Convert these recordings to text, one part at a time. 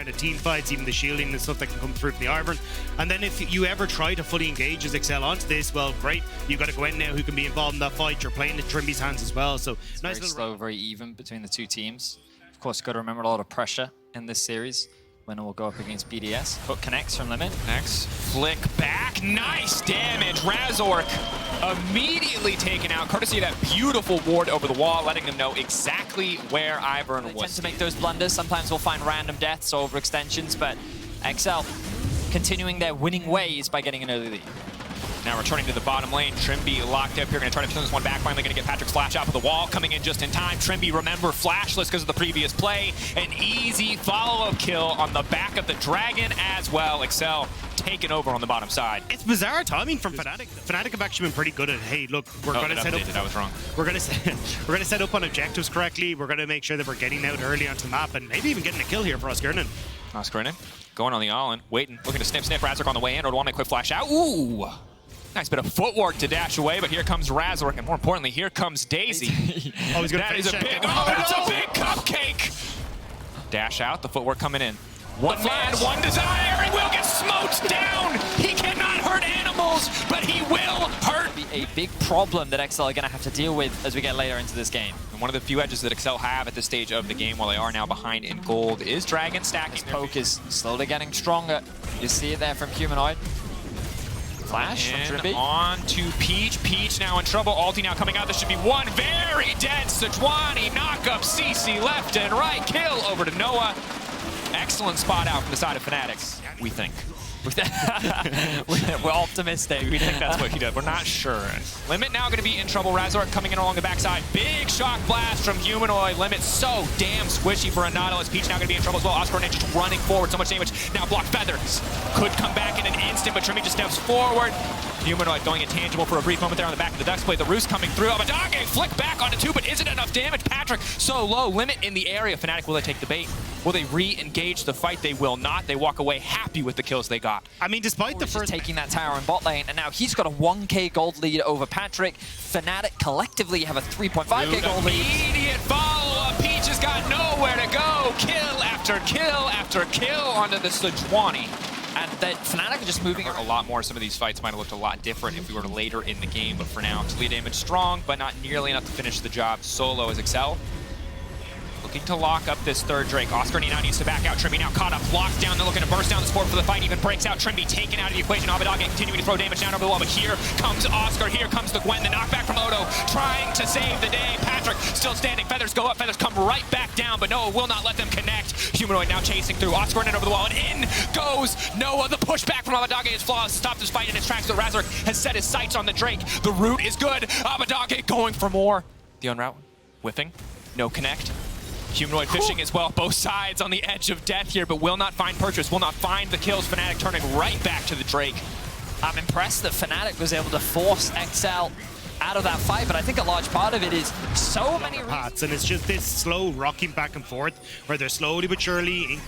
kind of team fights, even the shielding and stuff that can come through from the Ivern. And then if you ever try to fully engage as Excel onto this, well, great, you've got a Gwen now who can be involved in that fight. You're playing at Trimby's hands as well, so it's nice very little slow, very even between the two teams. Of course, got to remember a lot of pressure in this series. Winner will go up against BDS. Hook connects from Limit. Next, flick back, nice damage. Razork immediately taken out, courtesy of that beautiful ward over the wall, letting them know exactly where Ivern was. They tend to make those blunders. Sometimes we'll find random deaths or overextensions, but XL continuing their winning ways by getting an early lead. Now returning to the bottom lane, Trimby locked up here, going to try to turn this one back, finally going to get Patrick's flash off of the wall, coming in just in time. Trimby, remember, flashless because of the previous play. An easy follow-up kill on the back of the Dragon as well. Excel taken over on the bottom side. It's bizarre timing from Fnatic. Fnatic have actually been pretty good at, hey, look, we're going to set up. I was wrong. We're going to set up on objectives correctly. We're going to make sure that we're getting out early onto the map and maybe even getting a kill here for Oscarinen. Oscarinen going on the all-in, waiting, looking to snip. Razork on the way in. Odoamne quick flash out. Ooh! Nice bit of footwork to dash away, but here comes Razork, and more importantly, here comes Daisy. Oh, he's gonna that is a big, that's a big cupcake! Dash out, the footwork coming in. One man, one desire, he will get smoked down! He cannot hurt animals, but he will hurt! Be a big problem that XL are going to have to deal with as we get later into this game. And one of the few edges that Excel have at this stage of the game, while they are now behind in gold, is Dragon stacking. This poke is slowly getting stronger. You see it there from Humanoid. Flash from Trimby. On to Peach. Peach now in trouble. Ulti now coming out. This should be one very dead Sejuani. Knock up CC left and right. Kill over to Noah. Excellent spot out from the side of Fnatic, we think. We're optimistic. We think that's what he did. We're not sure. Limit now going to be in trouble. Razork coming in along the backside. Big shock blast from Humanoid. Limit so damn squishy for a Nautilus. Peach now going to be in trouble as well. Oscarinen just running forward. So much damage. Now block Feathers. Could come back in an instant, but Trimmy just steps forward. Humanoid going intangible for a brief moment there on the back of the Ducks play. The Roost coming through. Abadage flick back onto two, but isn't enough damage. Patrick so low. Limit in the area. Fnatic, will they take the bait? Will they re-engage the fight? They will not. They walk away happy with the kills they got. I mean, despite the first taking that tower in bot lane, and now he's got a 1k gold lead over Patrick. Fnatic collectively have a 3.5k gold lead. Immediate follow-up. Peach has got nowhere to go. Kill after kill after kill onto the Sejuani. And that Fnatic are just moving a lot more. Some of these fights might have looked a lot different if we were later in the game, but for now, Talia damage strong, but not nearly enough to finish the job solo as Excel. Looking to lock up this third Drake. Oscarinen now needs to back out. Trimby now caught up, locked down. They're looking to burst down the support for the fight. Even breaks out. Trimby taken out of the equation. Abadage continuing to throw damage down over the wall. But here comes Oscar. Here comes the Gwen. The knockback from Odo. Trying to save the day. Patrick still standing. Feathers go up. Feathers come right back down. But Noah will not let them connect. Humanoid now chasing through. Oscarinen over the wall. And in goes Noah. The pushback from Abadage is flawless. Stopped this fight in its tracks. But Razork has set his sights on the Drake. The root is good. Abadage going for more. The unroute. Whiffing. No connect. Humanoid fishing as well, both sides on the edge of death here, but will not find purchase, will not find the kills. Fnatic turning right back to the Drake. I'm impressed that Fnatic was able to force XL out of that fight, but I think a large part of it is so many paths, and it's just this slow rocking back and forth where they're slowly but surely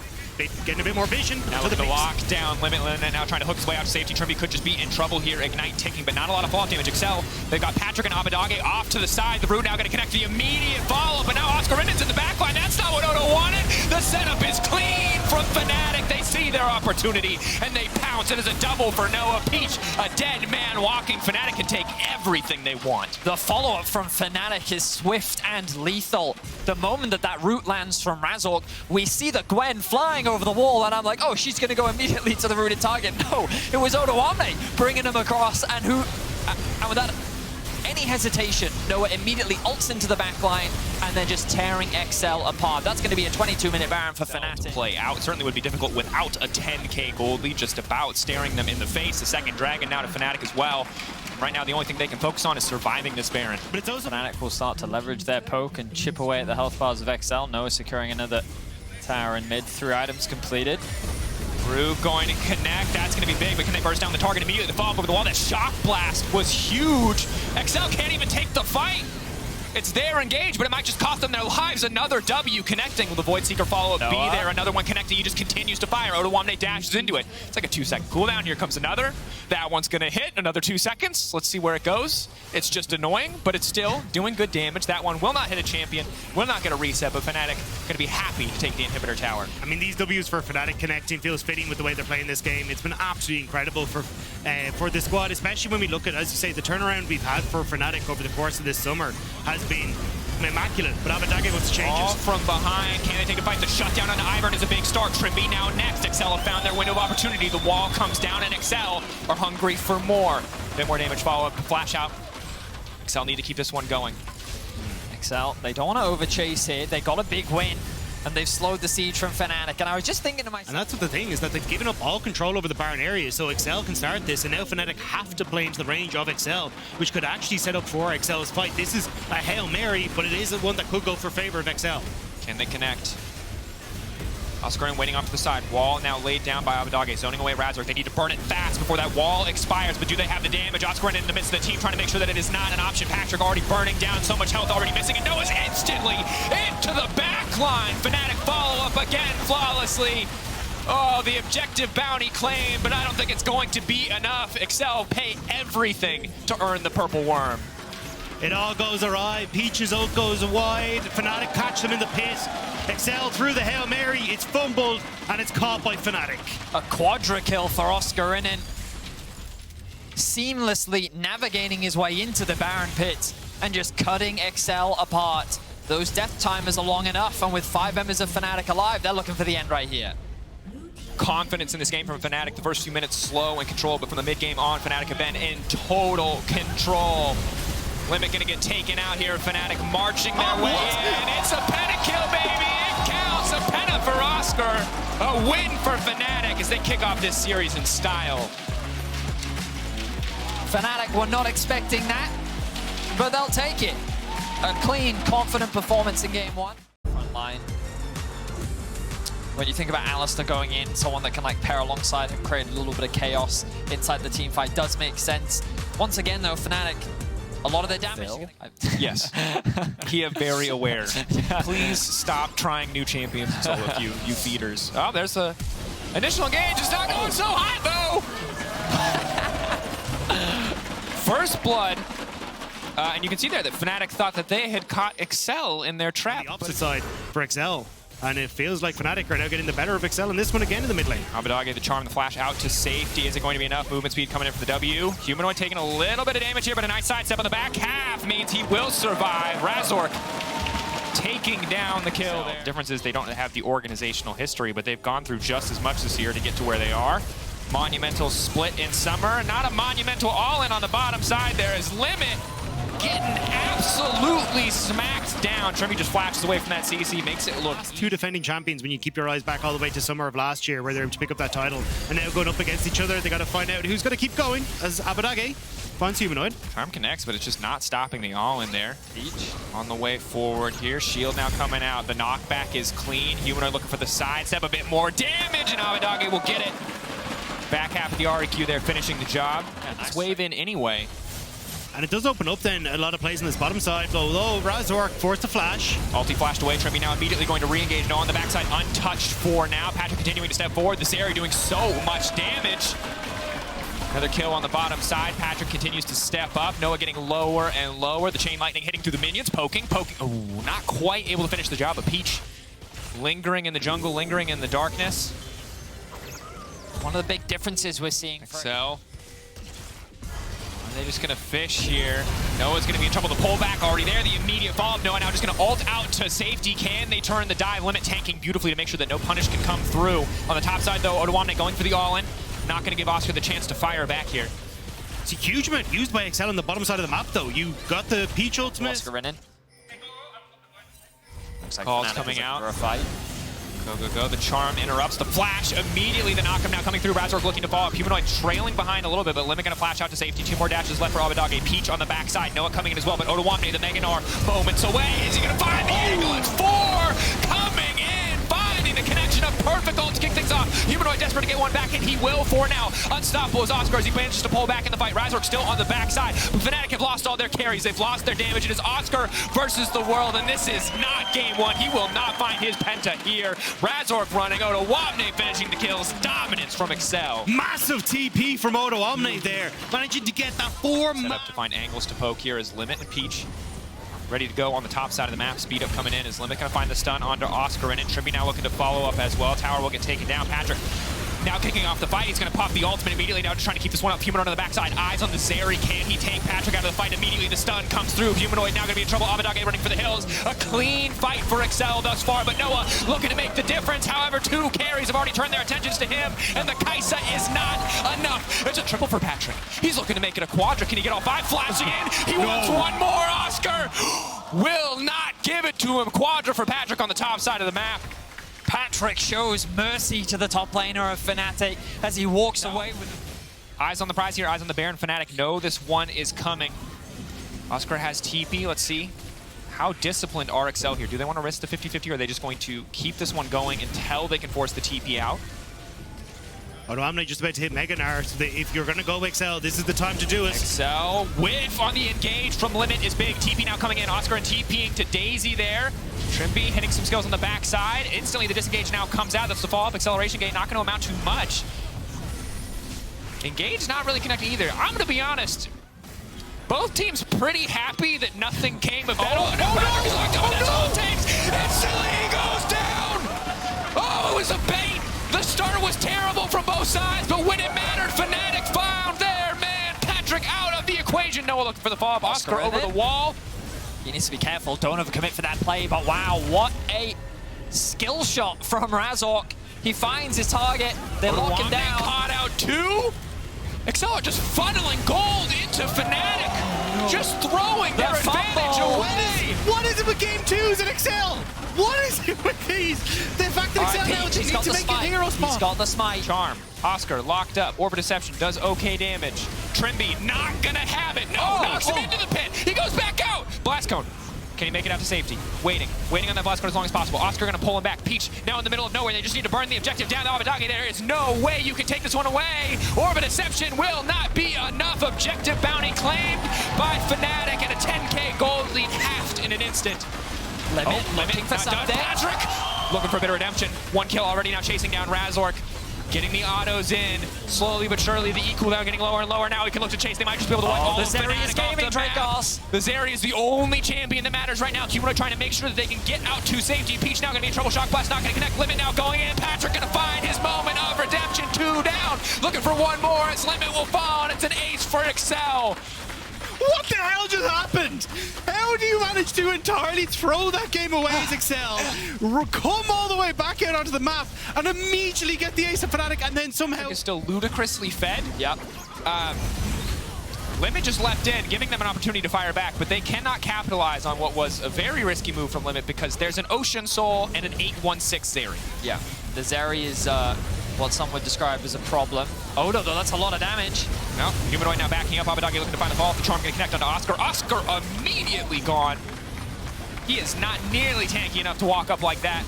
getting a bit more vision. Now look at the lockdown, Limit now trying to hook his way out to safety. Trimby could just be in trouble here. Ignite ticking, but not a lot of fallout damage. Excel, they've got Patrick and Abadage off to the side. The Root now going to connect the immediate follow, but now Oscarinen's in the backline. That's not what Odo wanted. The setup is clean from Fnatic. They see their opportunity, and they pounce. It is a double for Noah. Peach, a dead man walking. Fnatic can take everything they want. The follow-up from Fnatic is swift and lethal. The moment that Root lands from Razork, we see the Gwen flying over the wall, and I'm like, oh, she's going to go immediately to the rooted target. No, it was Odoamne bringing him across, and without any hesitation, Noah immediately ults into the backline and then just tearing XL apart. That's going to be a 22-minute Baron for Fnatic. Play out. It certainly would be difficult without a 10k gold lead, just about staring them in the face. The second Dragon now to Fnatic as well. Right now, the only thing they can focus on is surviving this Baron. But it's also Fnatic will start to leverage their poke and chip away at the health bars of XL. Noah securing another tower in mid. 3 items completed. Root going to connect. That's going to be big, but can they burst down the target immediately? The fall over the wall. That shock blast was huge. XL can't even take the fight. It's their engage, but it might just cost them their lives. Another W connecting. Will the Void Seeker follow-up be there? Another one connecting. He just continues to fire. Odoamne dashes into it. It's like a 2-second cooldown. Here comes another. That one's going to hit. Another 2 seconds. Let's see where it goes. It's just annoying, but it's still doing good damage. That one will not hit a champion. Will not get a reset, but Fnatic going to be happy to take the inhibitor tower. I mean, these Ws for Fnatic connecting feels fitting with the way they're playing this game. It's been absolutely incredible for the squad, especially when we look at, as you say, the turnaround we've had for Fnatic over the course of this summer has been immaculate, but Dagda wants to change All it. from behind. Can they take a fight? The shutdown on Ivern is a big start. Trimby now next. Excel have found their window of opportunity. The wall comes down, and Excel are hungry for more. A bit more damage follow-up. Flash out. Excel need to keep this one going. Excel, they don't want to overchase here. They got a big win, and they've slowed the siege from Fnatic. And I was just thinking to myself... And that's what the thing is, that they've given up all control over the Baron area, so Excel can start this, and now Fnatic have to play into the range of Excel, which could actually set up for Excel's fight. This is a Hail Mary, but it is one that could go for favor of Excel. Can they connect? Oscar waiting off to the side. Wall now laid down by Abbedagge, zoning away Razork. They need to burn it fast before that wall expires, but do they have the damage? Oscar in the midst of the team trying to make sure that it is not an option. Patrick already burning down, so much health already missing, and Noah's instantly into the back line. Fnatic follow up again flawlessly. Oh, the objective bounty claim, but I don't think it's going to be enough. Excel pay everything to earn the purple worm. It all goes awry. Peach's ult goes wide. Fnatic catch them in the pit. Excel through the Hail Mary. It's fumbled, and it's caught by Fnatic. A quadra kill for Oscar and seamlessly navigating his way into the Baron pit and just cutting Excel apart. Those death timers are long enough, and with 5 members of Fnatic alive, they're looking for the end right here. Confidence in this game from Fnatic. The first few minutes slow and controlled, but from the mid-game on, Fnatic have been in total control. Limit gonna get taken out here. Fnatic marching their way in. It's a pentakill, baby! It counts! A penta for Oscar. A win for Fnatic as they kick off this series in style. Fnatic were not expecting that, but they'll take it. A clean, confident performance in game 1. Front line. When you think about Alistar going in, someone that can like pair alongside him, create a little bit of chaos inside the team fight does make sense. Once again though, Fnatic, a lot of their damage. Yes. He very aware. Yeah. Please stop trying new champions in solo queue, you feeders. Oh, there's a initial engage. It's not going so hot though. First blood. And you can see there that Fnatic thought that they had caught Excel in their trap. The opposite side for Excel. And it feels like Fnatic are now getting the better of Excel in this one again in the mid lane. Abbedagge, the charm, the flash out to safety. Is it going to be enough? Movement speed coming in for the W. Humanoid taking a little bit of damage here, but a nice sidestep on the back half means he will survive. Razork taking down the kill there. The difference is they don't have the organizational history, but they've gone through just as much this year to get to where they are. Monumental split in summer. Not a monumental all-in on the bottom side. There is Limit getting absolutely smacked down. Trimby just flashes away from that CC, makes it look... Two defending champions when you keep your eyes back all the way to summer of last year where they were able to pick up that title. And now going up against each other, they got to find out who's going to keep going as Abbedagge finds Humanoid. Charm connects, but it's just not stopping the all-in there. Peach on the way forward here. Shield now coming out. The knockback is clean. Humanoid looking for the sidestep, a bit more damage, and Abbedagge will get it. Back half of the REQ there, finishing the job. Yeah, nice. Let's wave in anyway. And it does open up then a lot of plays on this bottom side, although Razork forced to flash. Ulti flashed away. Trimby now immediately going to re-engage. No, on the backside, untouched for now. Patrick continuing to step forward. This area doing so much damage. Another kill on the bottom side. Patrick continues to step up. Noah getting lower and lower. The chain lightning hitting through the minions. Poking. Ooh, not quite able to finish the job, but Peach lingering in the jungle, lingering in the darkness. One of the big differences we're seeing. Excel. They're just going to fish here. Noah's going to be in trouble. The pullback already there. The immediate follow-up. Noah now just going to ult out to safety. Can they turn the dive? Limit tanking beautifully to make sure that no punish can come through. On the top side, though, Odoamne going for the all-in. Not going to give Oscar the chance to fire back here. It's a huge amount used by Excel on the bottom side of the map, though. You got the Peach ultimate. Oscar in. Looks like Calls coming out. For a fight. Go, go, go. The charm interrupts. The flash immediately. The knock-him now coming through. Razork looking to follow up. Humanoid trailing behind a little bit, but Limit going to flash out to safety. 2 more dashes left for Abbedagge. Peach on the backside. Noah coming in as well, but Odoamne, the Meganar, moments away. Is he going to find the angle? It's 4 coming in, finding the connection of perfect. perfect ult to kick things off. Humanoid desperate to get one back, and he will for now. Unstoppable is Oscar as he manages to pull back in the fight. Razork still on the backside, but Fnatic have lost all their carries. They've lost their damage. It is Oscar versus the world, and this is not game one. He will not find his penta here. Razork running, Odo Wamne finishing the kills. Dominance from Excel. Massive TP from Odo Omne there, managing to get that 4 Set up to find angles to poke here as Limit and Peach ready to go on the top side of the map. Speed up coming in as Limit gonna find the stun onto Oscar, and Trimby now looking to follow up as well. Tower will get taken down. Patrick now kicking off the fight. He's gonna pop the ultimate immediately now, just trying to keep this one up. Humanoid on the backside, eyes on the Zeri. Can he take Patrick out of the fight immediately? The stun comes through. Humanoid now gonna be in trouble. Abadage running for the hills. A clean fight for Excel thus far, but Noah looking to make the difference. However, 2 carries have already turned their attentions to him, and the Kaisa is not enough. It's a triple for Patrick. He's looking to make it a quadra. Can he get all 5? Flashing in. He wants one more. Oscar will not give it to him. Quadra for Patrick on the top side of the map. Patrick shows mercy to the top laner of Fnatic as he walks away with... Eyes on the prize here, eyes on the Baron. Fnatic know this one is coming. Oscar has TP, let's see. How disciplined are Excel here? Do they want to risk the 50-50, or are they just going to keep this one going until they can force the TP out? Odo Omne just about to hit Mega Gnar, so if you're gonna go Excel, this is the time to do it. Excel, whiff on the engage from Limit is big. TP now coming in, Oscar and TPing to Daisy there. Trimby hitting some skills on the backside. Instantly the disengage now comes out. That's the follow-up acceleration gate, not going to amount to much. Engage not really connecting either. I'm going to be honest. Both teams pretty happy that nothing came of that. That's all it takes. Instantly he goes down. Oh, it was a bait. The start was terrible from both sides, but when it mattered, Fnatic found their man. Patrick out of the equation. Noah looking for the follow-up. Oscar over the wall. He needs to be careful, don't overcommit for that play, but wow, what a skill shot from Razork. He finds his target, they lock him down. Caught out 2. Excel are just funneling gold into Fnatic, just throwing their advantage away. What is it with game 2s and Excel? What is it with these? The fact that Excel now just needs to make a hero spot. He's got the smite. Charm. Oscar locked up. Orbit Deception does okay damage. Trimby not gonna have it. No, knocks him into the pit. He goes back out. Blast Cone. Can he make it out to safety? Waiting on that Blast Cone as long as possible. Oscar gonna pull him back. Peach now in the middle of nowhere. They just need to burn the objective down to Abadage. There is no way you can take this one away. Orbit Deception will not be enough. Objective bounty claimed by Fnatic, and a 10k gold lead halved in an instant. Limit not done. Patrick looking for a bit of redemption. 1 kill already now chasing down Razork. Getting the autos in, slowly but surely the E cooldown getting lower and lower. Now we can look to chase. They might just be able to wipe all the of Zeri is gaming, Drakos. The Zeri is the only champion that matters right now. Humanoid trying to make sure that they can get out to safety. Peach now gonna be in trouble. Shock Blast not gonna connect. Limit now going in. Patrick gonna find his moment of redemption. 2 down. Looking for 1 more as Limit will fall, and it's an ace for Excel. What the hell just happened? How do you manage to entirely throw that game away as Excel, come all the way back out onto the map, and immediately get the ace of Fnatic, and then somehow... Is still ludicrously fed. Yep. Limit just left in, giving them an opportunity to fire back, but they cannot capitalize on what was a very risky move from Limit because there's an Ocean Soul and an 816 Zeri. Yeah, the Zeri is what some would describe as a problem. Oh no, that's a lot of damage. No, Humanoid now backing up. Abadage looking to find the fall. The Charm going to connect onto Oscar. Oscar immediately gone. He is not nearly tanky enough to walk up like that.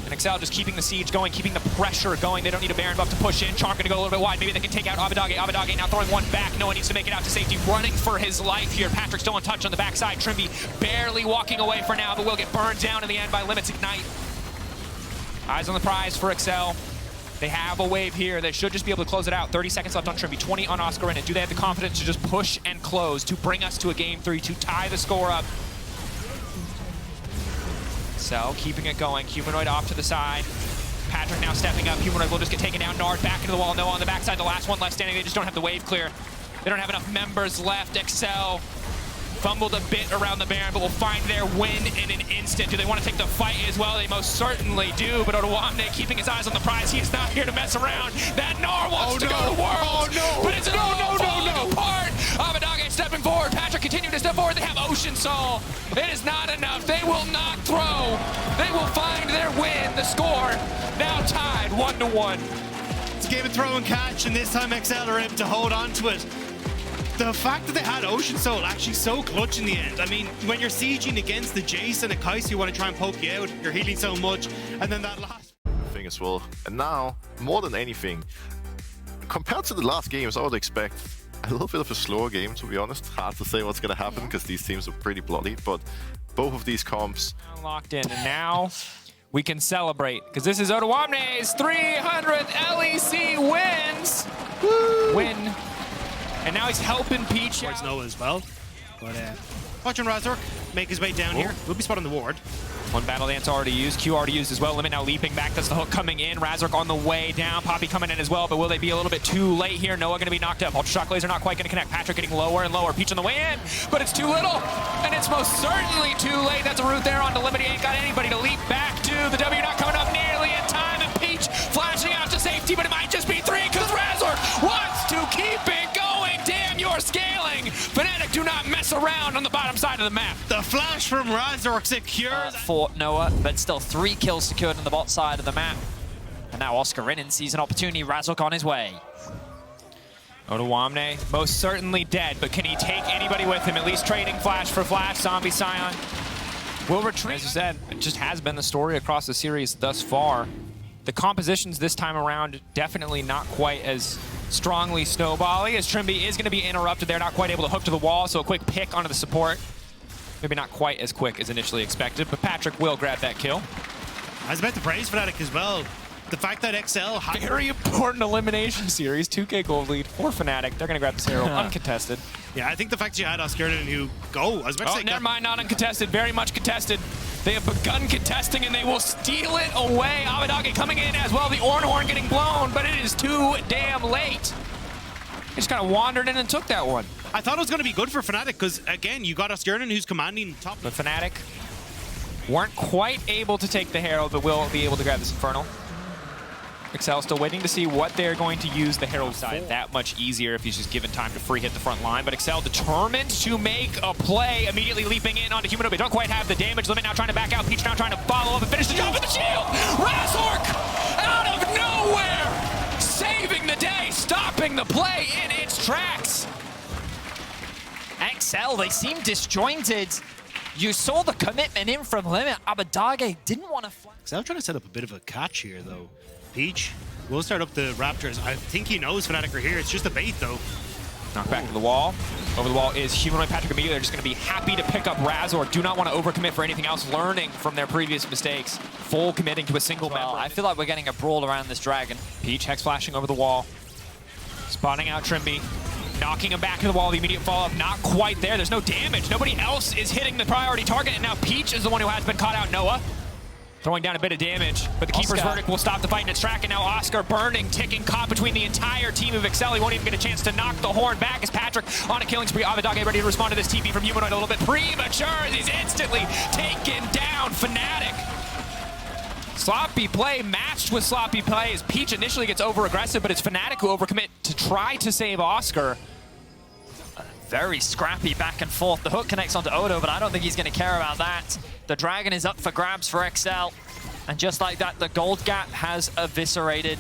And Excel just keeping the siege going, keeping the pressure going. They don't need a Baron buff to push in. Charm going to go a little bit wide. Maybe they can take out Abadage. Abadage now throwing one back. No one needs to make it out to safety. Running for his life here. Patrick still in touch on the backside. Trimby barely walking away for now, but will get burned down in the end by Limit's Ignite. Eyes on the prize for Excel. They have a wave here. They should just be able to close it out. 30 seconds left on Trimby, 20 on Oscar in it. Do they have the confidence to just push and close to bring us to a game 3, to tie the score up? So, keeping it going. Humanoid off to the side. Patrick now stepping up. Humanoid will just get taken down. Nard back into the wall. Noah on the backside. The last one left standing. They just don't have the wave clear. They don't have enough members left. Excel fumbled a bit around the Baron, but will find their win in an instant. Do they want to take the fight as well? They most certainly do, but Odo Wamne keeping his eyes on the prize. He is not here to mess around. That Gnar wants to go to Worlds, but it's all falling apart. Abadage stepping forward. Patrick continuing to step forward. They have Ocean Soul. It is not enough. They will not throw. They will find their win. The score now tied 1-1. It's a game of throw and catch, and this time Excel are able to hold on to it. The fact that they had Ocean Soul actually so clutch in the end. I mean, when you're sieging against the Jace and a Kai'Sa, you want to try and poke you out, you're healing so much, and then that last... as well. And now, more than anything, compared to the last games, I would expect a little bit of a slower game, to be honest. Hard to say what's going to happen because these teams are pretty bloody, but both of these comps Locked in, and now we can celebrate because this is Odoamne's 300th LEC wins. Woo! Win. And now he's helping Peach Towards out. Noah as well. But watching Razork make his way down here. Will be spotting the ward. One battle dance already used, Q already used as well. Limit now leaping back, that's the hook coming in. Razork on the way down, Poppy coming in as well, but will they be a little bit too late here? Noah gonna be knocked up. Ultra Shock Laser not quite gonna connect. Patrick getting lower and lower. Peach on the way in, but it's too little, and it's most certainly too late. That's a route there onto Limit. He ain't got anybody to leap back to. The W not coming up nearly in time, and Peach flashing out to safety, but it might just be 3 because Razork wants to keep it going. Damn, you're scaling. Fnatic do not mess around on the bottom side of the map. The flash from Razork secures. For Noah, but still 3 kills secured on the bot side of the map. And now Oscar Rinnan sees an opportunity. Razork on his way. Odoamne, most certainly dead, but can he take anybody with him? At least trading flash for flash. Zombie Scion will retreat. As you said, it just has been the story across the series thus far. The compositions this time around definitely not quite as strongly snowbally, as Trimby is going to be interrupted. They're not quite able to hook to the wall, so a quick pick onto the support. Maybe not quite as quick as initially expected, but Patrick will grab that kill. I was about to praise Fnatic as well. The fact that XL Very important elimination series, 2K gold lead for Fnatic. They're going to grab this arrow uncontested. Yeah, I think the fact you had Oscarden who go. I was about to say. Never mind, not uncontested, very much contested. They have begun contesting and they will steal it away. Abadage coming in as well, the Ornhorn getting blown, but it is too damn late. He just kind of wandered in and took that one. I thought it was going to be good for Fnatic because, again, you got Oscarden who's commanding top. But Fnatic weren't quite able to take the Herald, but will be able to grab this Infernal. Excel still waiting to see what they're going to use the Herald side. That much easier if he's just given time to free hit the front line. But Excel determined to make a play, immediately leaping in onto Humanoid. They don't quite have the damage. Limit now trying to back out. Peach now trying to follow up and finish the job with the shield. Razork out of nowhere, saving the day, stopping the play in its tracks. XL, they seem disjointed. You saw the commitment in from Limit. Abadage didn't want to flank. XL trying to set up a bit of a catch here, though. Peach will start up the Raptors. I think he knows Fnatic are here. It's just a bait, though. Knock back to the wall. Over the wall is Humanoid. Patrick immediately. They're just going to be happy to pick up Razork. Do not want to overcommit for anything else, learning from their previous mistakes. Full committing to a single member. I feel like we're getting a brawl around this dragon. Peach hex flashing over the wall. Spotting out Trimby. Knocking him back to the wall. The immediate follow-up not quite there. There's no damage. Nobody else is hitting the priority target. And now Peach is the one who has been caught out. Noah throwing down a bit of damage, but the Keeper's verdict will stop the fight in its track, and now Oscar burning, ticking, caught between the entire team of Excel. He won't even get a chance to knock the horn back as Patrick on a killing spree. Abadage ready to respond to this TP from Humanoid a little bit premature as he's instantly taken down. Fnatic. Sloppy play matched with sloppy play as Peach initially gets over-aggressive, but it's Fnatic who overcommit to try to save Oscar. Very scrappy back and forth. The hook connects onto Odo, but I don't think he's going to care about that. The dragon is up for grabs for XL. And just like that, the gold gap has eviscerated.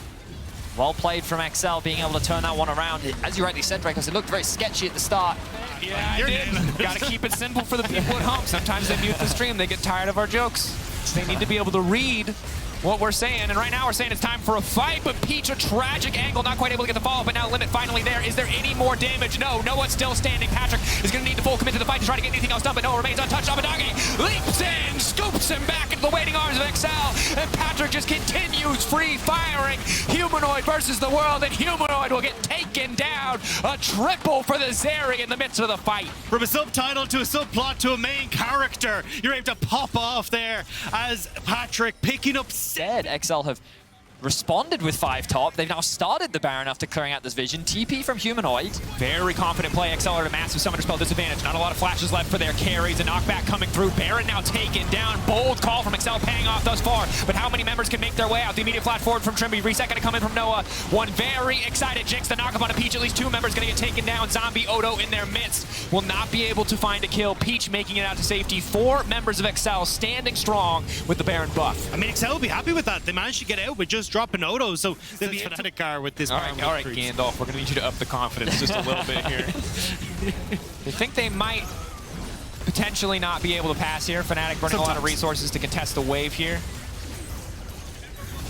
Well played from XL, being able to turn that one around. As you rightly said, Drakos, it looked very sketchy at the start. Yeah, I did. Gotta keep it simple for the people at home. Sometimes they mute the stream, they get tired of our jokes. They need to be able to read what we're saying, and right now we're saying it's time for a fight, but Peach, a tragic angle, not quite able to get the follow-up, but now Limit finally there. Is there any more damage? No, Noah's still standing. Patrick is going to need to full commit to the fight to try to get anything else done, but Noah remains untouched. Abadage leaps in, scoops him back into the waiting arms of XL, and Patrick just continues free firing. Humanoid versus the world, and Humanoid will get taken down. A triple for the Zeri in the midst of the fight. From a subtitle to a subplot to a main character, you're able to pop off there as Patrick picking up. Said XL have responded with 5 top. They've now started the Baron after clearing out this vision. TP from Humanoid. Very confident play. XL at a massive summoner spell disadvantage. Not a lot of flashes left for their carries. A knockback coming through. Baron now taken down. Bold call from XL paying off thus far. But how many members can make their way out? The immediate flash forward from Trimby. Reset going to come in from Noah. One very excited Jinx. The knock up on a Peach. At least 2 members going to get taken down. Zombie Odo in their midst will not be able to find a kill. Peach making it out to safety. 4 members of XL standing strong with the Baron buff. I mean, XL will be happy with that. They managed to get out with just dropping Odo, so they'll be Fnatic car with this. All right, Gandalf, we're going to need you to up the confidence just a little bit here. They think they might potentially not be able to pass here. Fnatic burning a lot of resources to contest the wave here.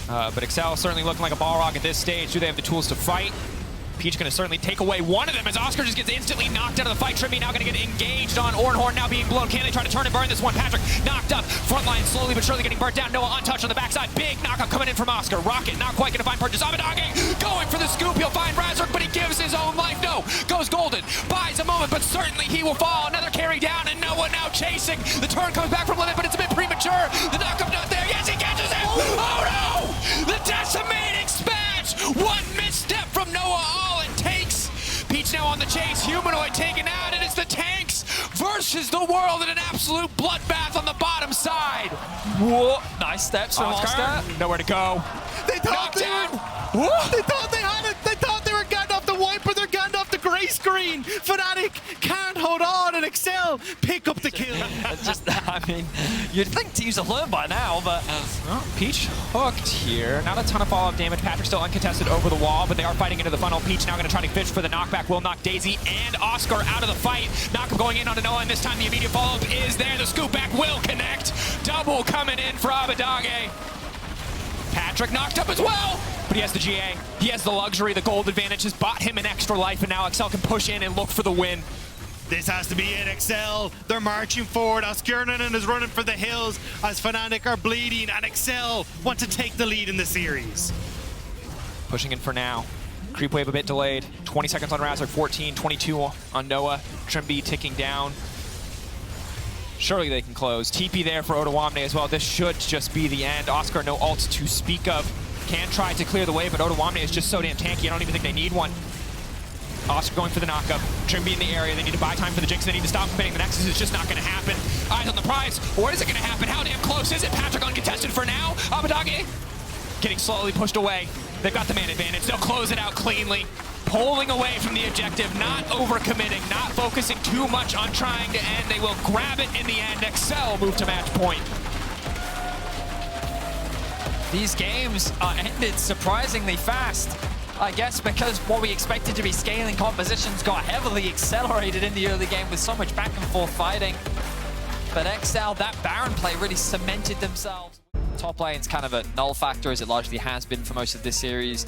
But Excel certainly looking like a ball rock at this stage. Do they have the tools to fight? Peach going to certainly take away one of them as Oscar just gets instantly knocked out of the fight. Trimby now going to get engaged on Ornhorn now being blown. Can they try to turn and burn this one? Patrick knocked up. Front line slowly but surely getting burnt down. Noah untouched on the backside. Big knockup coming in from Oscar. Rocket not quite going to find purchase. Abadage going for the scoop. He'll find Razork, but he gives his own life. No, goes golden. Buys a moment, but certainly he will fall. Another carry down and Noah now chasing. The turn comes back from Limit, but it's a bit premature. The knockup not there. Yes, he catches him. Oh no! The decimating smash. One misstep from Noah. All it takes. Peach now on the chase, Humanoid taken out, and it's the tanks versus the world in an absolute bloodbath on the bottom side. Whoa, nice steps from Oscar. Nowhere to go. They thought they thought they had it. They thought they were getting off the wiper. They're getting off the gray screen. Fnatic can't hold on, and Excel pick up the kill. I mean, you'd think teams have learned by now, but Peach hooked here. Not a ton of follow-up damage. Patrick still uncontested over the wall, but they are fighting into the funnel. Peach now going to try to fish for the knockback. Will knock Daisy and Oscar out of the fight. Knockup going in onto Noah, and this time the immediate follow-up is there. The scoop back will connect. Double coming in for Abadage. Patrick knocked up as well, but he has the GA. He has the luxury. The gold advantage has bought him an extra life, and now Excel can push in and look for the win. This has to be it, Excel. They're marching forward. Oscarinen is running for the hills as Fnatic are bleeding, and Excel want to take the lead in the series. Pushing in for now. Creep wave a bit delayed. 20 seconds on Razork, 14, 22 on Noah. Trimby ticking down. Surely they can close. TP there for Ottawamne as well. This should just be the end. Oscar, no ults to speak of. Can try to clear the way, but Ottawamne is just so damn tanky. I don't even think they need one. Oscar going for the knockup. Trimby in the area. They need to buy time for the Jinx. They need to stop committing. The Nexus is just not going to happen. Eyes on the prize. Or is it going to happen? How damn close is it? Patrick uncontested for now. Abadage getting slowly pushed away. They've got the man advantage. They'll close it out cleanly. Pulling away from the objective, not overcommitting, not focusing too much on trying to end. They will grab it in the end. Excel move to match point. these games are ended surprisingly fast. I guess because what we expected to be scaling compositions got heavily accelerated in the early game with so much back and forth fighting. But XL, that Baron play really cemented themselves. Top lane's kind of a null factor as it largely has been for most of this series.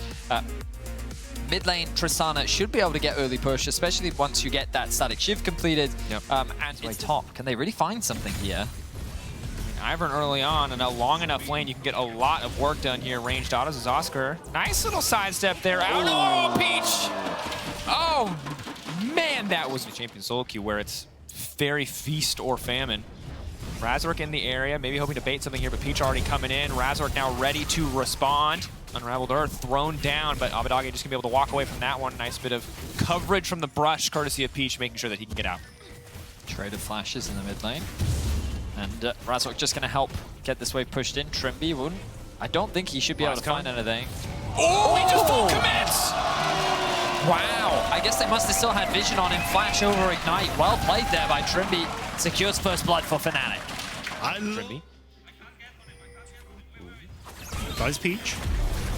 Mid lane, Tristana should be able to get early push, especially once you get that static shift completed. Yep. And way top. Can they really find something here? Ivern early on, and a long enough lane, you can get a lot of work done here. Ranged autos is Oscar. Nice little sidestep there. Out. Oh, Peach! Oh, man, that was the champion solo queue where it's very feast or famine. Razork in the area, maybe hoping to bait something here, but Peach already coming in. Razork now ready to respond. Unraveled Earth thrown down, but Abadage just gonna be able to walk away from that one. Nice bit of coverage from the brush, courtesy of Peach, making sure that he can get out. Trade of flashes in the mid lane. And Razork just gonna help get this wave pushed in. Trimby wouldn't. I don't think he should be able to find anything. Oh, he just full commits! Wow, I guess they must have still had vision on him. Flash over Ignite. Well played there by Trimby. Secures first blood for Fnatic. Trimby. Buzz Peach.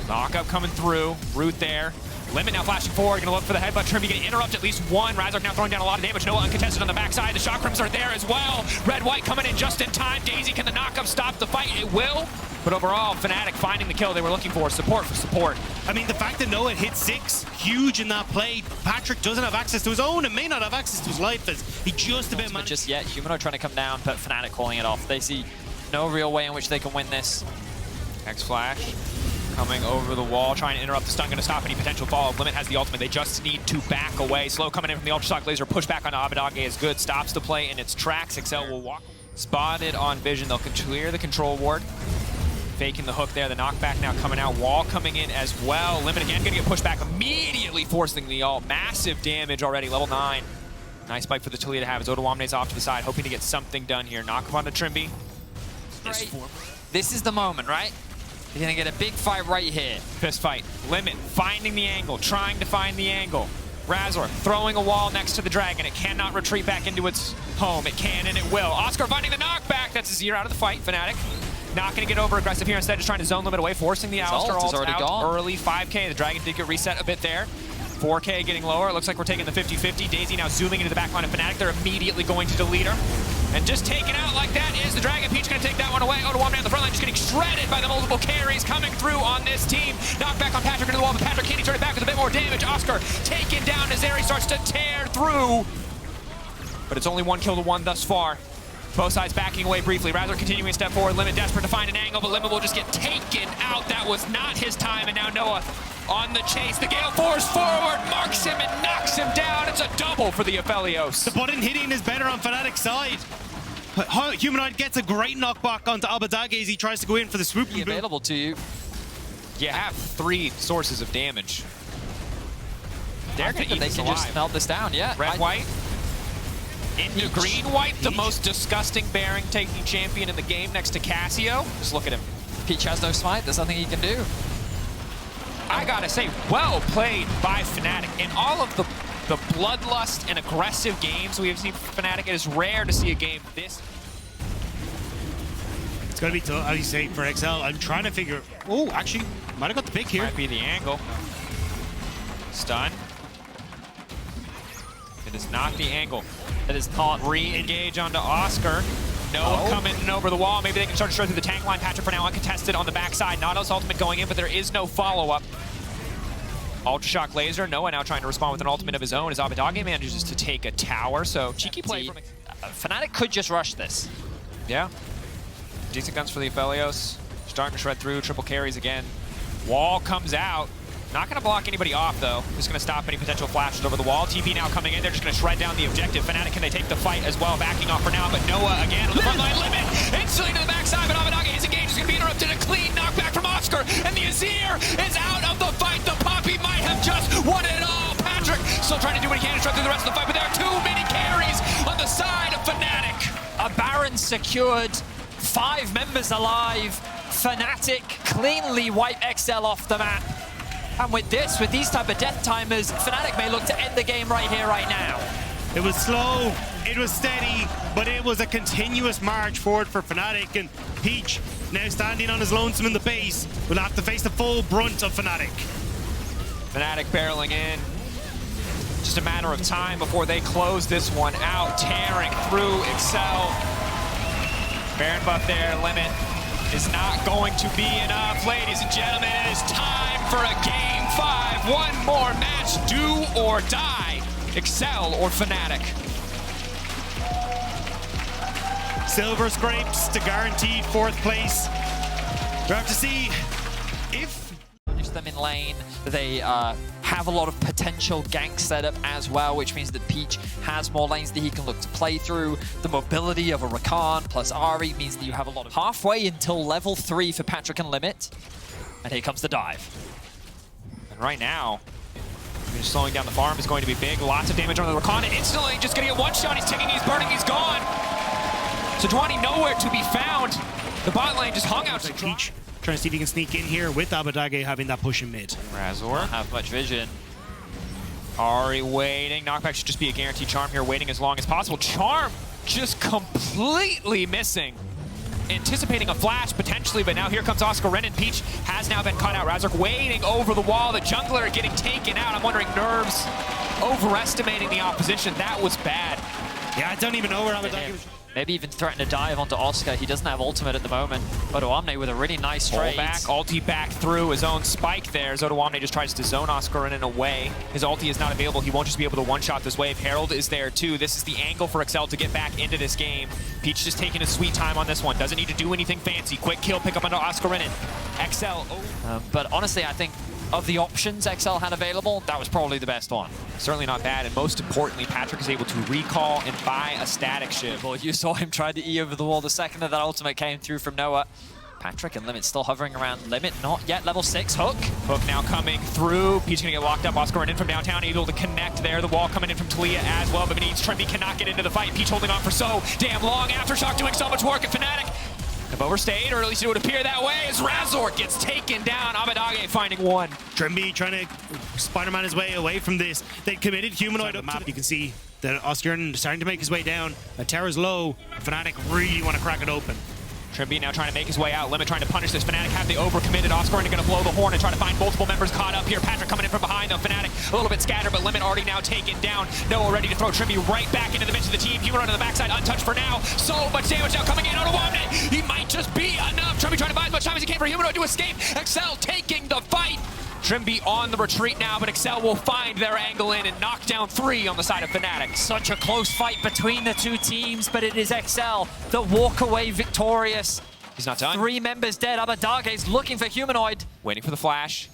Knockup coming through. Root there. Limit now flashing forward. Gonna look for the headbutt. Trimby gonna interrupt at least one. Razork now throwing down a lot of damage. Noah uncontested on the backside. The chakrams are there as well. Red-white coming in just in time. Daisy, can the knockup stop the fight? It will. But overall, Fnatic finding the kill they were looking for. Support for support. I mean, the fact that Noah hit 6, huge in that play. Patrick doesn't have access to his own and may not have access to his life as he just about managed. Just yet, Humanoid trying to come down, but Fnatic calling it off. They see no real way in which they can win this. X-Flash coming over the wall, trying to interrupt the stun, gonna stop any potential fall. Limit has the ultimate, they just need to back away. Slow coming in from the Ultrasonic Laser, push back on Abadage is good, stops the play in its tracks. Excel will walk. Spotted on Vision, they'll clear the control ward. Faking the hook there, the knockback now coming out. Wall coming in as well. Limit again, gonna get pushed back, immediately forcing the ult. Massive damage already, level 9. Nice spike for the Talia to have as Ottawamne's off to the side, hoping to get something done here. Knock up onto Trimby. This is the moment, right? You're gonna get a big fight right here. Fist fight. Limit finding the angle, trying to find the angle. Razork throwing a wall next to the dragon. It cannot retreat back into its home. It can and it will. Oscar finding the knockback. That's a 0 out of the fight. Fnatic not going to get over aggressive here. Instead, just trying to zone Limit away, forcing the Alistar ult already out gone. early. 5K. The dragon did get reset a bit there. 4K getting lower. It looks like we're taking the 50-50. Daisy now zooming into the back line of Fnatic. They're immediately going to delete her. And just taken out like that is the dragon. Peach going to take that one away. Ottawamne on the front line just getting shredded by the multiple carries coming through on this team. Knockback on Patrick into the wall, but Patrick Kinney turned it back with a bit more damage. Oscar taken down as Zeri starts to tear through. But it's only 1 kill to 1 thus far. Both sides backing away briefly. Razor continuing to step forward. Limit desperate to find an angle, but Limit will just get taken out. That was not his time, and now Noah on the chase. The Gale Force forward, marks him and knocks him down. It's a double for the Aphelios. The button hitting is better on Fnatic's side. Humanoid gets a great knockback onto Abadage as he tries to go in for the swoop. Available to you. You have 3 sources of damage. They're going to eat they this can alive. just melt this down, yeah. Red-white. Into Peach. green-white, the most disgusting Baron taking champion in the game next to Cassio. Just look at him. Peach has no smite, there's nothing he can do. I gotta say, well played by Fnatic. In all of the bloodlust and aggressive games we have seen from Fnatic, it is rare to see a game this. It's gonna be tough, as you say, for XL. I'm trying to figure. Oh, actually, might have got the pick here. Might be the angle. Stun. It is not the angle. It is not. Re-engage onto Oscar. Noah coming in over the wall. Maybe they can start to straight through the tank line. Patrick for now uncontested on the backside. Nautilus ultimate going in, but there is no follow-up. Ultra Shock Laser. Noah now trying to respond with an ultimate of his own as Abadage manages to take a tower. So cheeky play from Fnatic could just rush this. Yeah. Decent guns for the Aphelios. Starting to shred through. Triple carries again. Wall comes out. Not going to block anybody off, though. Just going to stop any potential flashes over the wall. TP now coming in. They're just going to shred down the objective. Fnatic, can they take the fight as well? Backing off for now, but Noah again on the front line. Limit instantly to the backside, but Abadage, his engage is going to be interrupted. A clean knockback from Oscar, and the Azir is out of the fight. The Poppy might have just won it all. Patrick still trying to do what he can to shred through the rest of the fight, but there are too many carries on the side of Fnatic. A Baron secured, 5 members alive. Fnatic cleanly wipe XL off the map. And with these type of death timers, Fnatic may look to end the game right here, right now. It was slow, it was steady, but it was a continuous march forward for Fnatic, and Peach, now standing on his lonesome in the base, will have to face the full brunt of Fnatic. Fnatic barreling in. Just a matter of time before they close this one out, tearing through Excel. Baron buff there, Limit is not going to be enough. Ladies and gentlemen, it is time for a Game 5. One more match, do or die. Excel or Fnatic. Silver scrapes to guaranteed 4th place. We have to see if them in lane. They have a lot of potential gank setup as well, which means that Peach has more lanes that he can look to play through. The mobility of a Rakan plus Ahri means that you have a lot of halfway until level 3 for Patrick and Limit. And here comes the dive. And right now, just slowing down the farm is going to be big. Lots of damage on the Rakan. Instantly just going to get one shot. He's ticking, he's burning, he's gone. Sejuani nowhere to be found. The bot lane just hung out. Peach trying to see if he can sneak in here with Abadage having that push in mid. Razor. Don't have much vision. Ahri waiting. Knockback should just be a guaranteed charm here, waiting as long as possible. Charm just completely missing. Anticipating a flash potentially, but now here comes Oscar Renan. Peach has now been caught out. Razor waiting over the wall. The jungler getting taken out. I'm wondering, Nerves overestimating the opposition. That was bad. Yeah, I don't even know where Abadage was. Maybe even threaten to dive onto Oscar. He doesn't have ultimate at the moment. Odoamne with a really nice trade. Back, ulti back through his own spike there. Odoamne just tries to zone Oscar in a way. His ulti is not available. He won't just be able to one-shot this wave. Herald is there too. This is the angle for Excel to get back into this game. Peach just taking his sweet time on this one. Doesn't need to do anything fancy. Quick kill, pick up onto Oscar Renan. XL. But honestly, I think of the options XL had available, that was probably the best one. Certainly not bad, and most importantly, Patrick is able to recall and buy a static shift. Well, you saw him try to E over the wall the second that ultimate came through from Noah. Patrick and Limit still hovering around Limit, not yet level 6. Hook. Hook now coming through. Peach gonna get locked up. Oscar in from downtown, able to connect there. The wall coming in from Talia as well, but needs Trimby cannot get into the fight. Peach holding on for so damn long. Aftershock doing so much work at Fnatic. Have overstayed, or at least it would appear that way, as Razor gets taken down. Abadage finding one. Trimby trying to Spider-Man his way away from this. They committed humanoid up map. You can see that Oscar is starting to make his way down. Terra's low. Fnatic really want to crack it open. Trimby now trying to make his way out. Limit trying to punish this. Fnatic have they overcommitted. Oscar going to blow the horn and try to find multiple members caught up here. Patrick coming in from behind though. Fnatic a little bit scattered, but Limit already now taken down. Noah ready to throw Trimby right back into the midst of the team. Humanoid on the backside, untouched for now. So much damage now coming in. Odoamne, he might just be enough. Trimby trying to buy as much time for Humanoid to escape. Excel taking the fight. Trimby on the retreat now, but Excel will find their angle in and knock down 3 on the side of Fnatic. Such a close fight between the two teams, but it is Excel that walk away victorious. He's not done. 3 members dead. Abadage is looking for Humanoid. Waiting for the flash.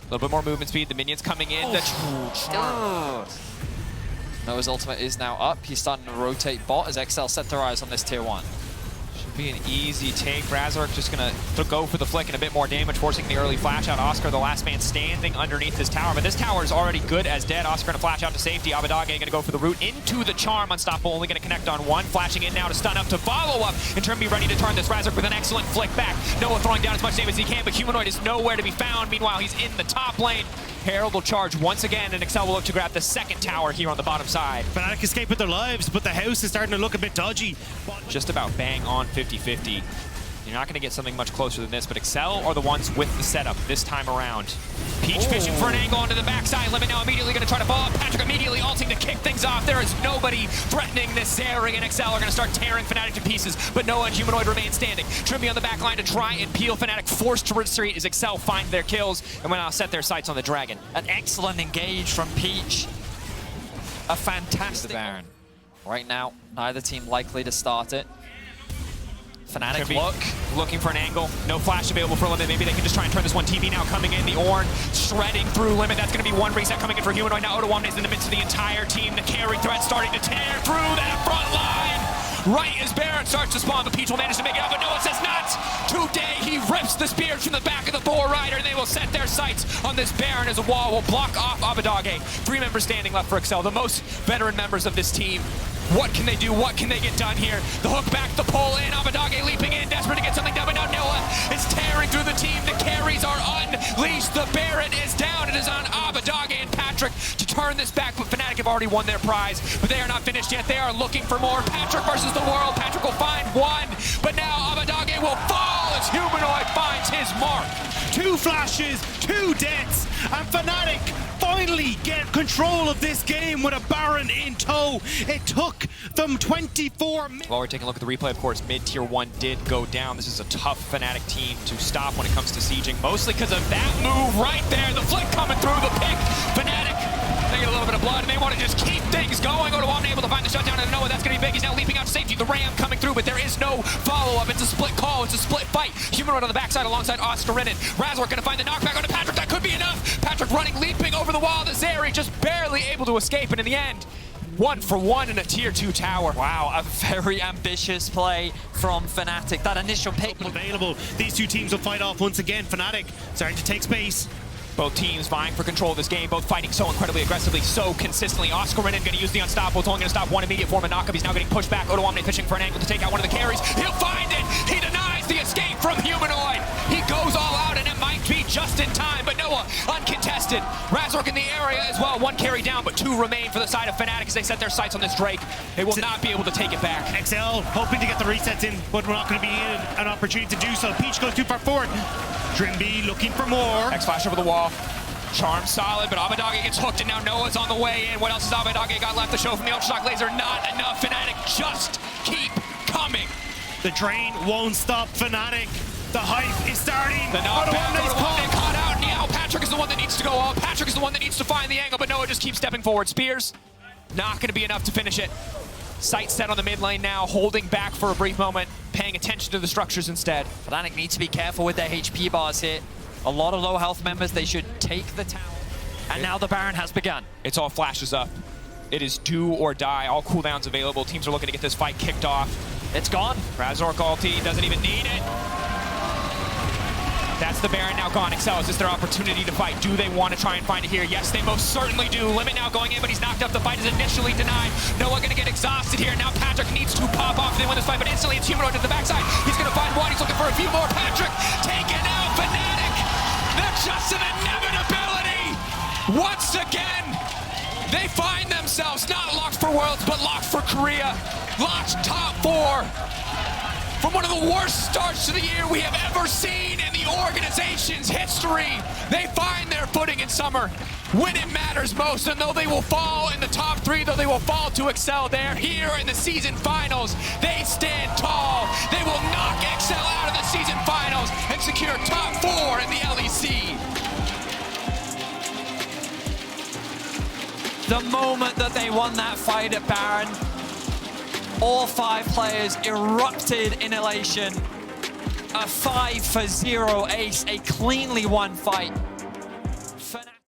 A little bit more movement speed. The minions coming in. The charm. Noah's ultimate is now up. He's starting to rotate bot as Excel set their eyes on this tier 1. Should be an easy take. Razork just going to go for the flick and a bit more damage, forcing the early flash out. Oscar, the last man standing underneath this tower. But this tower is already good as dead. Oscar going to flash out to safety. Abadage going to go for the root into the charm. Unstoppable only going to connect on 1. Flashing in now to stun up to follow up. And Trimby ready to turn this. Razork with an excellent flick back. Noah throwing down as much damage as he can, but Humanoid is nowhere to be found. Meanwhile, he's in the top lane. Herald will charge once again, and Excel will look to grab the second tower here on the bottom side. Fnatic escape with their lives, but the house is starting to look a bit dodgy. Just about bang on 50-50. You're not going to get something much closer than this, but Excel are the ones with the setup this time around. Peach fishing for an angle onto the backside. Limit now immediately going to try to follow up. Patrick immediately ulting to kick things off. There is nobody threatening this Zeri, and Excel are going to start tearing Fnatic to pieces, but Noah and Humanoid remain standing. Trimby on the back line to try and peel Fnatic, forced to retreat as Excel find their kills and will now set their sights on the Dragon. An excellent engage from Peach. A fantastic Baron. Right now, neither team likely to start it. Fnatic looking for an angle. No flash available for Limit. Maybe they can just try and turn this one. TV now coming in. The Ornn shredding through Limit. That's going to be 1 reset coming in for Humanoid. Now Oda is in the midst of the entire team. The carry threat starting to tear through that front line. Right as Baron starts to spawn, but Peach will manage to make it out, but Noah says not. Today he rips the spears from the back of the Boar Rider, and they will set their sights on this Baron as a wall will block off Abadage. 3 members standing left for Excel, the most veteran members of this team. What can they do? What can they get done here? The hook back, the pull in, Abadage leaping in, desperate to get something done, but now Noah is tearing through the team. The carries are unleashed. The Baron is down. It is on Abadage and Patrick to turn this back, but Fnatic have already won their prize, but they are not finished yet. They are looking for more. Patrick versus the world. Patrick will find 1, but now Abadage will fall as Humanoid finds his mark. 2 flashes, 2 deaths, and Fnatic finally get control of this game with a Baron in tow. It took them 24 minutes. While we're taking a look at the replay, of course, mid-tier 1 did go down. This is a tough Fnatic team to stop when it comes to sieging, mostly because of that move right there. The flick coming through, the pick. Fnatic, they get a little bit of blood, and they want to just keep things going. Oda able to find the shutdown, and Noah, that's going to be big. He's now leaping out to safety. The Ram coming through, but there is no follow-up. It's a split call. It's a split fight. Humanoid on the backside alongside Oscar Renin. Razork going to find the knockback onto Patrick. That could be enough. Patrick running, leaping over the wall. The Zeri just barely able to escape, and in the end, 1 for 1 in a tier 2 tower. Wow, a very ambitious play from Fnatic. That initial pick available. These 2 teams will fight off once again. Fnatic starting to take space. Both teams vying for control of this game, both fighting so incredibly aggressively, so consistently. Oscar Renin going to use the unstoppable. It's only going to stop 1 immediate form of knockup. He's now getting pushed back. Oda fishing for an angle to take out one of the carries. He'll find it. He denies the escape from Humanoid. He goes all out, and it might be just in time, but Noah uncontested. Razork in the area as well. 1 carry down, but 2 remain for the side of Fnatic as they set their sights on this Drake. They will not be able to take it back. XL hoping to get the resets in, but we're not going to be in an opportunity to do so. Peach goes too far forward. Trimby looking for more. X-Flash over the wall. Charm solid, but Abadage gets hooked, and now Noah's on the way in. What else has Abadage got left to show from the Ultra Shock Laser? Not enough. Fnatic just keep coming. The train won't stop Fnatic. The hype is starting. The knockback, Oda caught out. Now Patrick is the one that needs to go all. Patrick is the one that needs to find the angle, but Noah just keeps stepping forward. Spears, not going to be enough to finish it. Sight set on the mid lane now, holding back for a brief moment, paying attention to the structures instead. Fnatic need to be careful with their HP bars here. A lot of low health members, they should take the tower. And now the Baron has begun. It's all flashes up. It is do or die. All cooldowns available. Teams are looking to get this fight kicked off. It's gone. Razork ulti doesn't even need it. That's the Baron now gone. Excel, is this their opportunity to fight? Do they want to try and find it here? Yes, they most certainly do. Limit now going in, but he's knocked up. The fight is initially denied. Noah going to get exhausted here. Now Patrick needs to pop off. They win this fight, but instantly it's Humanoid to the backside. He's going to find 1. He's looking for a few more. Patrick taken out. Fnatic. They're just an inevitability. Once again, they find themselves not locked for Worlds, but locked for Korea. Locked top 4. From one of the worst starts to the year we have ever seen in the organization's history. They find their footing in summer when it matters most, and though they will fall in the top 3, though they will fall to Excel, they're here in the season finals. They stand tall. They will knock Excel out of the season finals and secure top 4 in the LEC. The moment that they won that fight at Baron, all 5 players erupted in elation. A 5-for-0 ace, a cleanly won fight.